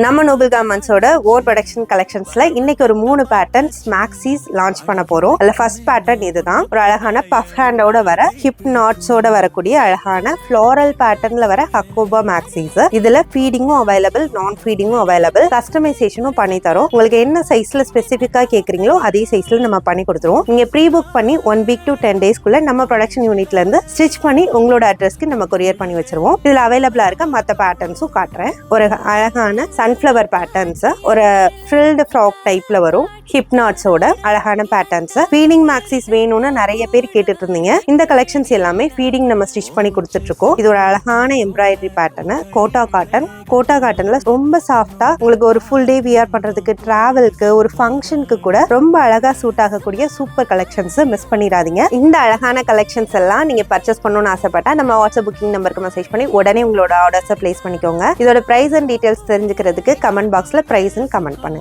நம்ம நோபல் கார்மெண்ட்ஸோட ஓர் ப்ரொடக்ஷன் கலெக்ஷன்ஸ்ல இன்னைக்கு ஒரு 3 பேட்டர்ன்ஸ் மேக்ஸிஸ் லான்ச் பண்ண போறோம். அதுல ஃபர்ஸ்ட் பேட்டர்ன் இதுதான். ஒரு அழகான பஃப் ஹேண்டோட வர ஹிப் நாட்ஸோட வரக்கூடிய அழகான ஃப்ளோரல் பேட்டர்ன்ல வர ஹக்கோபா மேக்ஸிஸ். இதுல ஃபீடிங்கும் அவைலபிள், நான் ஃபீடிங்கும் அவைலபிள், கஸ்டமைசேஷனும் பண்ணி தரோம். உங்களுக்கு என்ன சைஸ்ல ஸ்பெசிஃபிக்கா கேக்குறீங்களோ அதே சைஸ்ல நம்ம பண்ணி கொடுத்துருவோம். நீங்க ப்ரீ புக் பண்ணி 1 வீக் to 10 டேஸ்க்குள்ள நம்ம ப்ரொடக்ஷன் யூனிட்ல இருந்து ஸ்டிச் பண்ணி உங்களோட அட்ரஸ்க்கு நம்ம கொரியர் பண்ணி வச்சிருவோம். இதுல அவைலபிளா இருக்க மற்ற பேட்டர்ன்ஸும் காட்டுறேன். ஒரு அழகான சன்ஃப்ளவர் பேட்டர்ன்ஸ், ஒரு ஃப்ரில்டு ஃப்ராக் டைப்ல வரும் ஹிப் நாட்ஸோட அழகான பேட்டர்ன்ஸ். ஃபீடிங் மேக்ஸிஸ் வேணும்னு நிறைய பேர் கேட்டுட்டு இருந்தீங்க. இந்த கலெக்ஷன்ஸ் எல்லாமே ஃபீடிங் நம்ம ஸ்டிச் பண்ணி கொடுத்துட்டு இருக்கோம். இது ஒரு அழகான embroidery pattern, Kota cotton. Kota காட்டன்ல ரொம்ப சாஃப்டா உங்களுக்கு ஒரு ஃபுல் டே வியர் பண்றதுக்கு, டிராவலுக்கு, ஒரு ஃபங்க்ஷனுக்கு கூட ரொம்ப அழகா சூட் ஆகக்கூடிய சூப்பர் கலெக்ஷன்ஸ். மிஸ் பண்ணிடாதீங்க. இந்த அழகான கலெக்ஷன்ஸ் எல்லாம் நீங்க பர்ச்சேஸ் பண்ணணும்னு ஆசைப்பட்டா நம்ம வாட்ஸ்அப் புக்கிங் நம்பருக்கு மெசேஜ் பண்ணி உடனே உங்களோட ஆர்டர்ஸை பிளேஸ் பண்ணிக்கோங்க. இதோட பிரைஸ் அண்ட் டீடைல்ஸ் தெரிஞ்சுக்கிறதுக்கு கமெண்ட் பாக்ஸ்ல பிரைஸ் கமெண்ட் பண்ணுங்க.